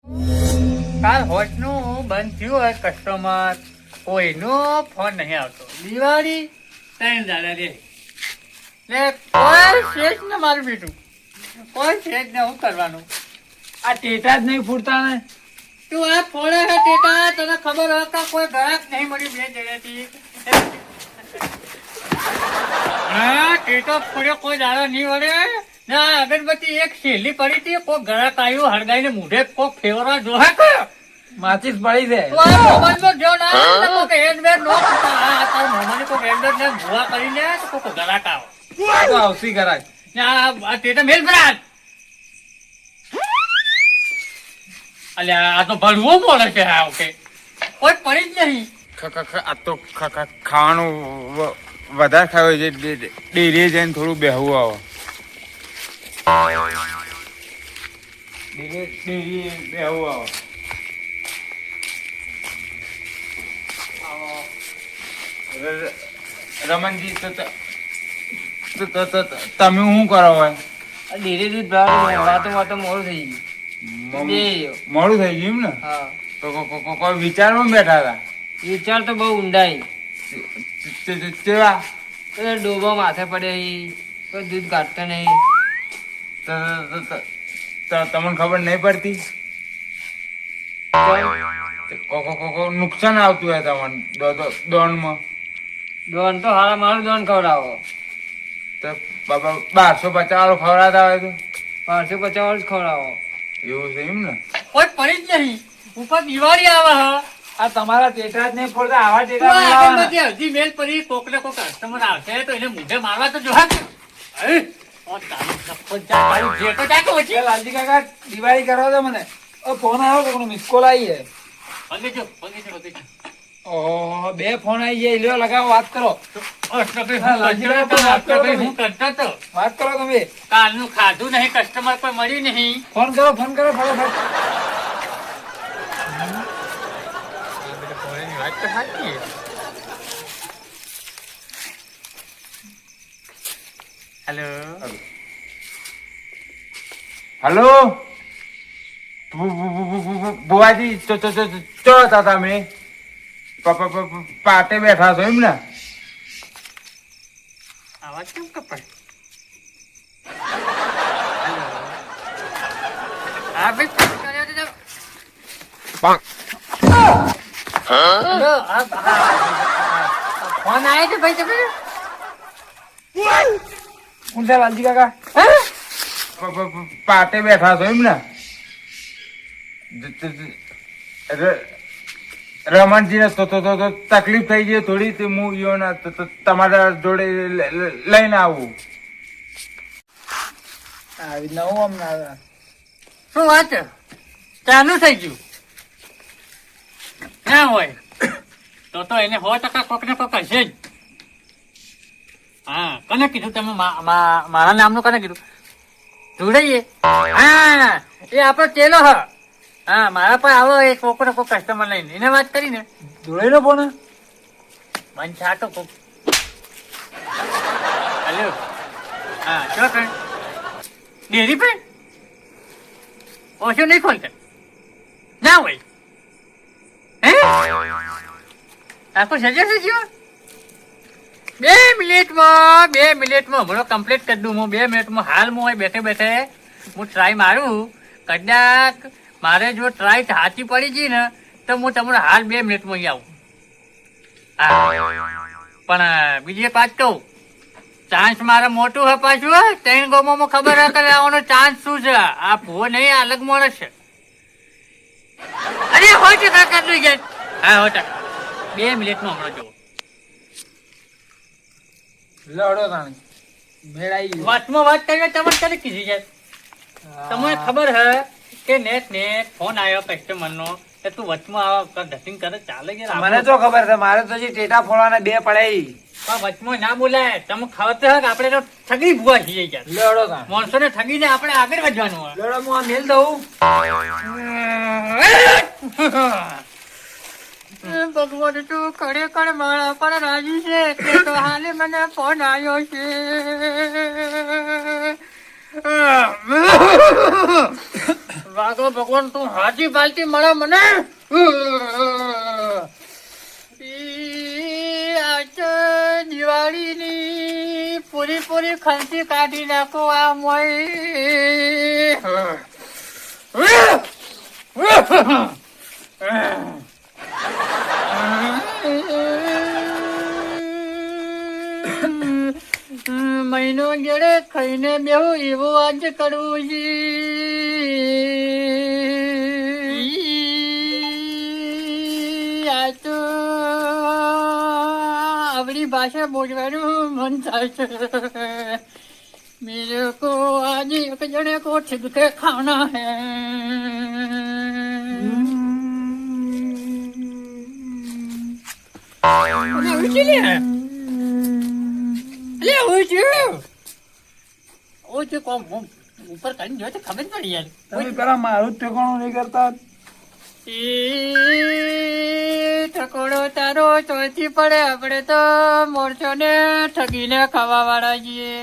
કાલ હોટનું બંધ થયું હોય કસ્ટમર, કોઈનો ફોન નહીં આવતો. દિવાળી 3 દાડા રે ને કોઈ શેઠ ને મારું બેટું, કોઈ શેઠ ને હું કરવાનું? આ ટેટા જ નહીં ફૂટતા ને. તું આ ફોડે છે ટેટા, તને ખબર હોય કે કોઈ ગ્રાહક નહીં મળ્યું 2 જણાથી. હા, ટેટો ફોડ્યો કોઈ દાડો નહીં વળે. ના અગરબત્તી એક શેલી પડી હતી, કોઈ ગ્રાહક આવ્યું હળગાઈને મોઢે કોક ફેવરા જોહે કે માચીસ પડી છે. તો આ મોબાઈલમાં જો ના કોક હેન્ડબેગ નો તાર મોબાઈલ કોક હેન્ડબેગ ને ભૂવા કરીને કોક ગ્રાહક આવો તો આવતી કરાય ને આ ટેટા મેલ બ્રાન્ડ. અલ્યા આ તો ભરવું પડે છે. હા ઓકે, કોઈ પડી જ નહીં. આ તો ખાવાનું વધારે ખાવું છે. ડેરીએ જઈને થોડું બેહવું આવો. ડેરીએ બેહવું આવો. રમનજી તમે શું કરો હોય? ધીરે ધીરે વાતો વાતો મોડું થઈ ગયું. મોડું થઈ ગયું એમ ને? હા, તો કોઈ વિચારમાં બેઠા હતા? વિચાર તો બહુ ઊંડાઈ. કેવા? ડોબો માથે પડે, કોઈ દૂધ કાઢતો નહીં. તમને ખબર નહીં પડતી? નુકસાન આવતું હોય તમને દોણમાં? દોન તો હારા મારું દોન ખવડાવો. તો 1250 વાળો ખવડાવતા હોય તો 550 જ ખવડાવો. એવું છે એમ ને? કોઈ પડી જ નહીં. ઉપર દિવાળી આવે હ. આ તમારા ટેટા જ નહીં ફોડતા, આવા તો ટેટા આ લાવવાના. અગરબત્તી અડધી મેલ પડી, કોક ને કોક કસ્ટમર આવશે તો એને મોઢે મારવા તો જોહે કે. હે, ઓ તારું સપોટ જા, તારું જે તો જા કે એ ઓછી. લાલજી કાકા દિવાળી કરવા દો મને. ફોન આવ્યો કોકનો, મિસ કોલ આવી છે. પગે જો. ઓહો, 2 ફોન આવી જાય. લ્યો લગાવો, વાત કરો. હું કરતો તો વાત કરો તમે. કાલનું ખાધું નહીં, કસ્ટમર કોઈ મળ્યું નહીં. ફોન કરો ફટાફટ. હેલો, હલો બુવાજી, ચો હતા તમે? પાટે બેઠા છો એમ ને? આવાજ કેમ કપાય? હા ભાઈ, ફોન કર્યો તો તમે. હેલો, ફોન આવ્યો છે ભાઈ તમે? કોણ છે લાલજી કાકા? પાટે બેઠા છો એમ ને? રમણજી ને તો તકલીફ થઈ ગઈ થોડી, તો હું ઈયોના તમારા જોડે લઈને આવું. આવી નવું હમણાં. શું વાત છે? ચાલુ થઈ ગયું ના હોય તો એને 100% કોક ને કોક હશે જ. હા, કને કીધું તમે? મારા નામનું કને કીધું? જોડાઈએ. હા, એ આપણો ચેલો હ. હા, મારા પર આવો એ કોક ને કોક કસ્ટમર લઈને એને વાત કરીને જોડે નો ફોન. મન છાટો કોક. હેલો, હા શું કર? ડેરી પર ઓછો નહીં ખોલતા ના હોય. હે, આખું સજે છે? 2 મિનિટમાં હમણાં કમ્પ્લીટ કરી દઉં હું. 2 મિનિટમાં હાલ હું અહીં બેઠે બેઠે હું ટ્રાય મારું. કદાચ મારે જો ટ્રાય સાચી પડી ગઈ ને તો હું તમને હાલ 2 મિનિટમાં અહીં આવું. હા, પણ બીજી એક વાત કહું, ચાન્સ મારે મોટું હે પાછું. 3 ગામોમાં ખબર હે કે આવવાનો ચાન્સ શું છે. આ ભૂવો નહીં, આ અલગ માણસ છે. અરે 100% કરી જાય. હા 100%. 2 મિનિટમાં હમણાં જુઓ. લડો તાણી મેળ આવી ગયો. વાતમાં વાત કરીને તમને ક્યારે કીધી છે? તમને ખબર હે કે નેટ ફોન આવ્યો કસ્ટમર નો કે તું વચમાં આવા ધતિંગ કરે ચાલે યાર? મને તો ખબર છે, મારે તો હજી ટેટા ફોડવાના 2 પડાઈ. પણ વચમાં ના બોલાય. તમે ખબર તો હે કે આપણે તો ઠગી ભૂવા છીએ યાર. લડો તાણી. માણસો ને ઠગીને આપણે આગળ વધવાનું હોય. લડો, હું આ મેલ દઉં. ભગવાન તું ખરેખર મારા પર રાજી છે એટલે તો હાલે મને ફોન આવ્યો છે. લાગો ભગવાન તું હાજી પાલતી મળે મને આજ દિવાળીની પૂરી ખંતી કાઢી નાખો આ મહિનો ગેડે ખાઈને બેહું એવું આજ કરવું છે આ તો આપણી ભાષા બોલવાનું મન થાય છે मेरे को आज एक जने को ठीक के खाना है ऊपर कहीं जो खबर पड़ी यार તમે પેલા મારું જ ઠેકાણું નહીં કરતા ઠકોડો તારો ચોથી પડે આપણે તો મોરચો ને ઠગીને ખાવા વાળા છીએ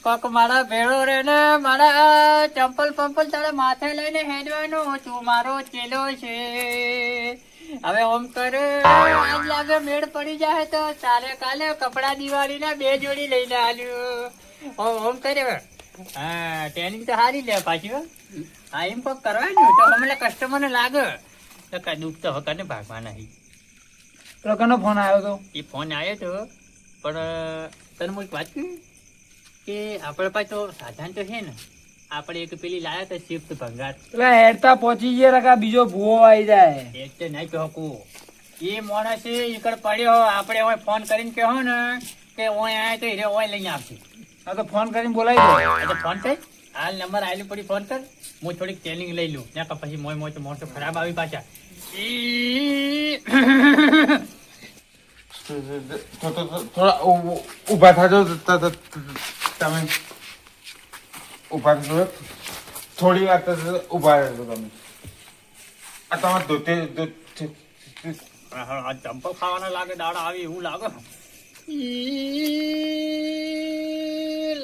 કોક મારા ભેળો રે ને મારા ચંપલ પંપલ તારે માથે લઈને હેડવાનું તું મારો ચેલો છે હવે ઓમ કરે આજ લાગે મેળ પડી જાય તો ચાલે કાલે કપડા દિવાળી ના 2 જોડી લઈને આલ્યું ઓમ કરે હા ટ્રેનિંગ તો હારી લે પાછી હા એમ કોક કરવાનું તો અમને કસ્ટમર ને લાગે તો કઈ દુઃખ તો હકાને ભાગવા નહીં તો કનો ફોન આવ્યો તો એ ફોન આવ્યો તો પણ તને હું એક વાત કહું કે આપણે પાસે તો સાધન તો છે ને આપણે એક પેલી લાયા તો શિફ્ટ ભંગાર પેલા હેડતા પહોંચી ગયા રકા બીજો ભૂવો આવી જાય એક તો નહીં કહું એ માણસ ઈકડ પડ્યો આપણે ઓય ફોન કરીને કહો ને કે ઓય આયા તો હીરે ઓય લઈને આવશે હા તો ફોન કરીને બોલાવી દો તો ફોન કર હાલ નંબર આવેલું પડી ફોન કર હું થોડીક ટ્રેનિંગ લઈ લઉં ત્યાં પછી મોય તો મોટો ખરાબ આવી પાછા થોડા ઊભા થાજો તમે ઊભા થજો થોડી વાર ઊભા રહેજો તમે આ તમારે ધોતે ચંપલ ખાવાના લાગે દાડા આવી એવું લાગે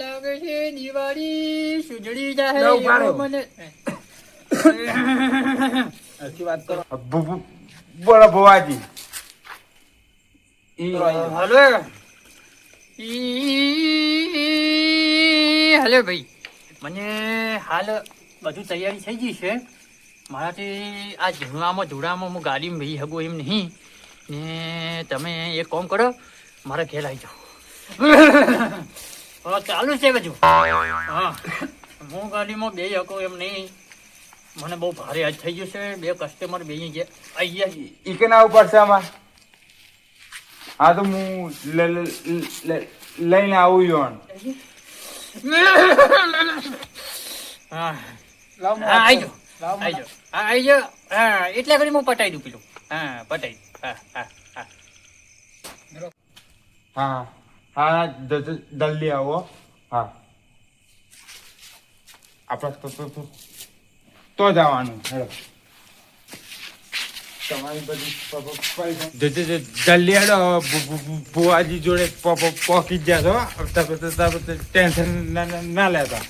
લાગે છે દિવાળી સુજડી જાય મને હરખી વાત કરો બોલો ભુવાજી હલો ભાઈ મને હાલ બધું તૈયારી થઈ ગઈ છે મારાથી આ ધૂળામાં હું ગાડીમાં ભાઈ હગું એમ નહીં ને તમે એક કામ કરો મારા ઘેર આવી જાઓ ચાલુ છે બધું હા હું ગાડીમાં બે હગું એમ નહીં મને બહુ ભારે આજ થઈ ગયું છે 2 કસ્ટમર બે આવી ગયા ઈ કે ના ઉપર છે આમાં હા તો હું લઈને આવું યોન હા લાવ આવી જાઓ હા એટલે ઘડી હું પટાઈ દઉં પેલું હા પટાઈ હા હા હા હા હા જલ્દી આવો હા આપણે તો જવાનું હેલો તમારી બધી જલ્દી હેડો બુવાજી જોડે પોકી જ જશો ટેન્શન ના લેતા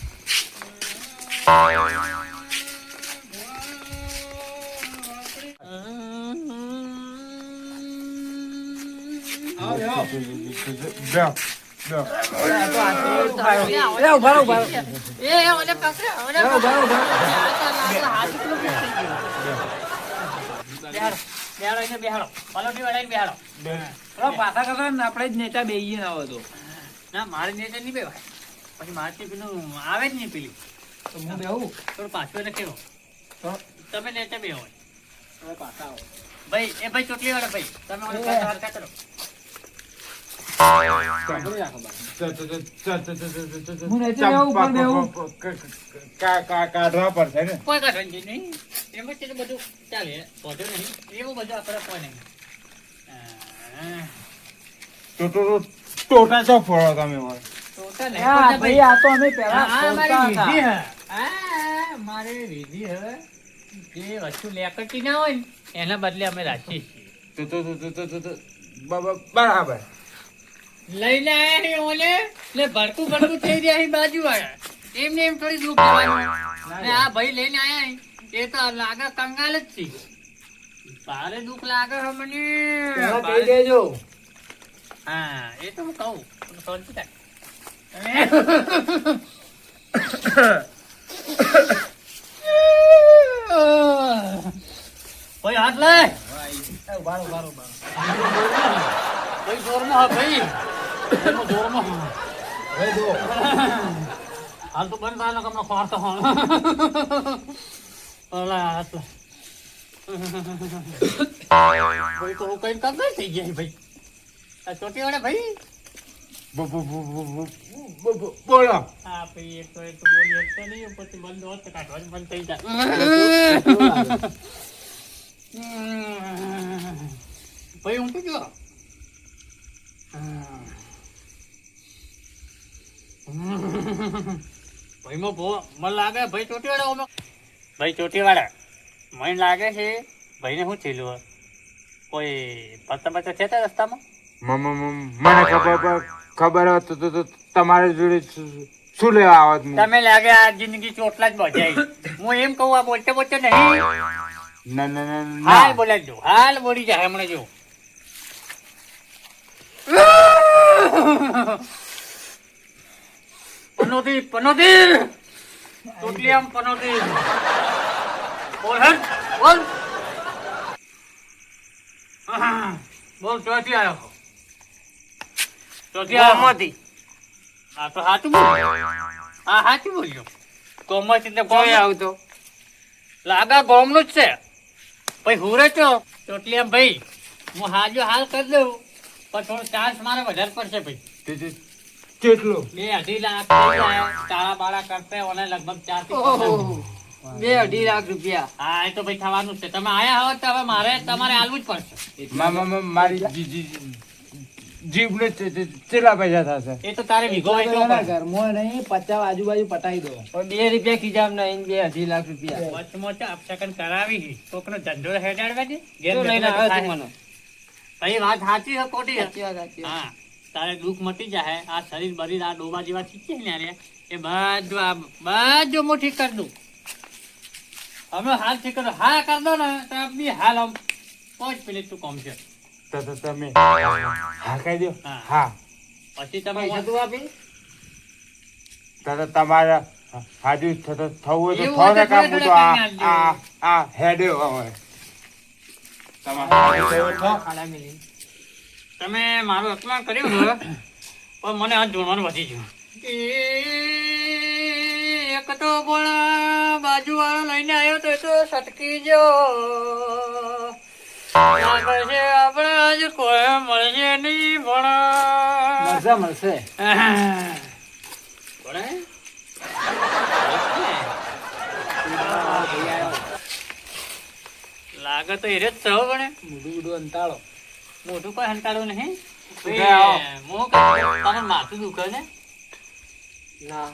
પાછા કરતા ને આપણે જ નેતા બેહીએ ના હોય તો ના મારે નેચર નહીં બેવાય પછી મારથી પેલું આવે જ નહીં પેલી તો હું બેહું થોડું પાછું એને કેવો તો તમે નેચર બે હોય હવે પાછા આવો ભાઈ એ ભાઈ ચોટલી વાળા ભાઈ તમે મને હરકા કરો સાંભળી રાખો બાકી. હું નથી બેહું, ઉપર બેહું. કાઢવા પડશે ને કોઈ કાઢવાની નહીં એમ જ છે બધું ચાલે વધુ નહીં એવું બધું આપણે કોઈ નહીં ટોટા ચો ફોડો તમે હોય ટોટા નહીં હા, પણ ભાઈ, આ તો અમે પહેલા આ બોલતા મારી વિધિ હતા. હે આ મારી વિધિ હે જે વસ્તુ લેકરતી ના હોય ને એના બદલે અમે રાખીએ છીએ બરાબર લઈને આયા છે ઓલે એટલે ભડકું ભડકું થઈ રહ્યા છે બાજુ વાળા એમને એમ થોડી દુઃખ કરવાનું ને આ ભાઈ લઈને આયા છે એ તો લાગે કંગાલ જ છે. ભારે દુઃખ લાગે છે મને. પેલા કહી દેજો. હા એ તો હું કહું શાંતિ રાખ. ભાઈ હાથ લે. ભાઈ જોરમાં હા ભાઈ. જોરમાં હા. હાલ તો બંધ થાય ને કમનો ખોરતો હા. ઓલા હાથ લે. ભાઈ તો હું કઈ કરતા થઈ ગયા ભાઈ. આ ચોટી વાળા ભાઈ. બોલો. હા ભાઈ એક તો બોલી શકતો નહીં પછી બંધ હોત તો કાઢવાનું બંધ થઈ જાય. ભાઈ હું શું કહ્યું? ભાઈ મને લાગે ભાઈ ચોટીવાળા ભાઈ ચોટીવાળા મને લાગે છે ભાઈને શું થયેલું કોઈ પત્તા છે રસ્તામાં? મને ખબર હોત તો તમારી જોડે શું લેવા આવત હું? તમે લાગે આ જિંદગી ચોટલા જ બજાઈ. હું એમ કહું આ બોલતે બોલતે નહીં. હાલ બોલાય જો હાલ બોલી જાય હમણાં જો. પનોતી ચોટલી આમ પનોતી બોલ હે બોલ. બોલ ચોથી આવ્યો. ચોથી આવ્યો. હા તો સાચું બોલ્યો. હા સાચું બોલ્યો. કોમર્સ એટલે કોઈ આવતો લાગા ગોમનું જ છે. ભાઈ હુરે છો ચોટલી આમ ભાઈ હું હાજો હાલ કરી દઉં પણ થોડો ચાર્જ મારે વધારે પડશે ભાઈ. કેટલો? 2.5 લાખ થઈ જાય. તાળા બાળા કરતે ઓને લગભગ 4 થી 2.5 લાખ રૂપિયા. હા એ તો ભાઈ થવાનું છે. તમે આયા હો તો હવે મારે તમારે આલવું જ પડશે. મારી જીભને કેટલા પૈસા થશે? એ તો તારે વીઘો વેચવો પડશે. ઘરમાં નહીં 50 આજુબાજુ પટાઈ દો. 2 રૂપિયા ખીજામ નહીં 2.5 લાખ રૂપિયા. વચમાં તો અપશકન કરાવી કોકનો ધંધો હેડાડવા દે. ઘેર શું લઈને બેઠા આવ્યો તું થાય. મને? ભાઈ વાત સાચી છે ખોટી છે? સાચી વાત, સાચી વાત. હા તારે દુઃખ મટી જાય. આ શરીર બરી આ ડોબા જેવા શીખે ને યાર એ બધું હું ઠીક કરી દઉં. હમણાં હાલ ઠીક કરો હા કર દો ને તો બી હાલ આમ 5 મિનિટ તું કોમ છે. તમે હા કહી દો. હા. હા પછી તમે પૈસા તું આપી? તમારે હાજુ થવું હોય તો એવું હોય તો કામ થોડે તો થોડે આ હેડે હવે તમારે ખાડા મેલી. તમે મારું અપમાન કર્યું ને પણ મને હાથ જોડવાનું વધી ગયું. એક તો પણ બાજુ વાળો લઈને આવ્યો તો એ તો સટકી ગયો. લાગે છે આપણે આજ કોઈ મળશે નહીં પણ મળશે. લાગે તો એ જ છે હો પણ મોઢું અંતાળો. મોઢું કોઈ હંતાડું નહીં. ઉભે આવો. તમારે માથું દુખે ને ના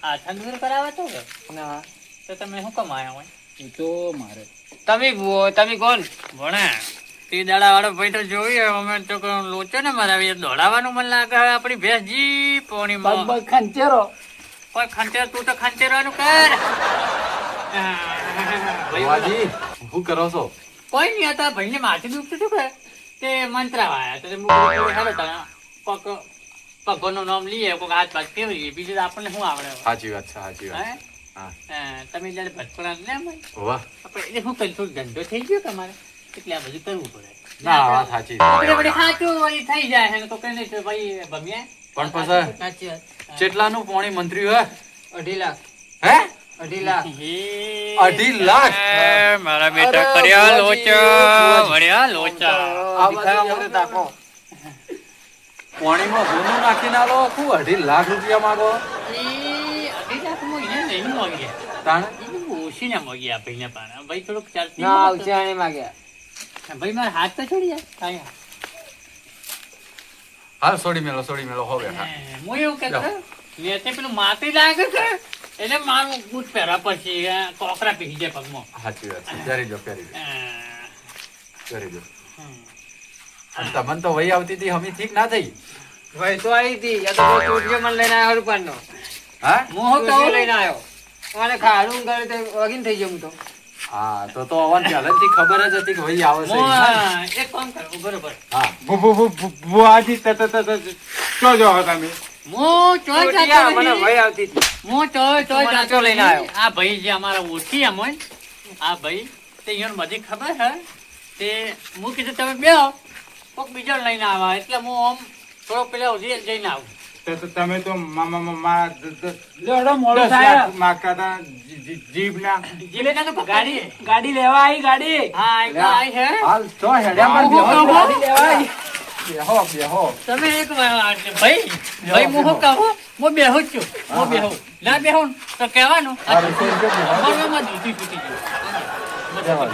આછા દૂર કરાવે તો કે? ના તો તમે શું કમાયા હોય? એ તો મારે. તમે કોણ? ભણે તે દાડા વાળો ભાઈ તો જોયું અમે તો લોચો ને મારા દોડાવાનું મન લાગે હવે આપણી ભેંસ જી પોણીમાં પગ ખંચેરો. કોઈ ખંચેર તું તો ખંચેરવાનું કર. ભુવાજી, શું કરો છો? કોઈ નહીં હતા ભાઈ ને માથે દુખતું હતું કે તે મંત્રા વાયા તો ભગવાનનું નામ લઈએ કોઈક હાથ પાથ કેવરીએ બીજું તો આપણને શું આવડે હવે? સાચી વાત છે, સાચી વાત. હે? હા. તમે જયારે ભટકોણા ને અમે વાહ. આપણે એટલે શું કરી થોડું ધંધો થઈ ગયો તમારે એટલે આ બધું કરવું પડે. ના, વાત સાચી. આપણે વળી સાચું વળી થઈ જાય છે ને તો કઈ નહીં ભાઈ ભમ્યા. પણ પછી સાચી વાત. કેટલાનું પોણી મંત્રી હોય? 2.5 લાખ. હે? 2.5 લાખ. 2.5 લાખ? મારા બેટા અરે કર્યા ભુવાજી, લોચા વળ્યા લોચા. આ બાજુ જાઓ. તાકો. પોણીમાં હોનું નાખીને આલો, શું 2.5 લાખ રૂપિયા માંગો? એ 2.5 લાખમાં એને નહીં માંગ્યા. તાણે? એને ઓછી ના માંગ્યા ભાઈને પાના. ભાઈ થોડુંક ચાલતી ના હોય તો. ઉછાણી માંગ્યા. ભાઈ મારા હાથ તો છોડી જાય. અહીંયા. હાલ છોડી મેલો હો બેઠા. હું એવું કહેતો મેં તે પેલું માટી લાગે છે એટલે મારું બૂટ પહેરવા પછી કોકરા પીસી જાય પગમાં. સાચી વાત છે. પહેરી જો. હા. હમ. અને તમને તો વહી આવતી હતી, હમી ઠીક ના થઈ. ભાઈ તો આવી હતી. યા તો કોઈ ચોટીઓ મને લઈને આવ્યો રૂપાનો. હા? હું શું ચોટીઓ કહું? લઈને આવ્યો. મને ખાડું કરે તો વગીન થઈ ગયો હું તો. હા તો અવાજ પહેલેથી ખબર જ હતી કે ભાઈ આવે છે એક કામ કરો બરોબર હા બુઆજી ચો જો તમે હું ચોય ચોટિયા, મને જાતો વહી નહીં. આવતી હતી. હું ચોય તું મને જાતો ચો લઈને નહીં. આવ્યો. આ ભાઈ જે અમારા ઓળખી અમોય આ ભાઈ તે ઈયોને બધી ખબર છે તે હું કીધું તમે બેહો કોક બીજો લઈને આવા એટલે હું આમ થોડો પેલા સુધી જઈને આવું તમે તો મારા લેવડો મોડું થાય. માગતા હતા જીભના જીલે ના તો ગાડી ગાડી લેવા આવી ગાડી. હા એક આઈ છે હાલ ચો હેડ્યા હું પણ કહું? ગાડી લેવા આવી. બેહો બેહો તમે એક ભાઈ હું શું કહું હું બેહું જ છું હું બેહું ના બેહું ને તો કહેવાનું આ રસોઈ છે બેહો. અમારામાં દૂધી તૂટી ગયું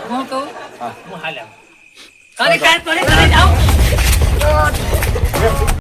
હું કહું હા. હું હાલ આવું. કરી જાઓ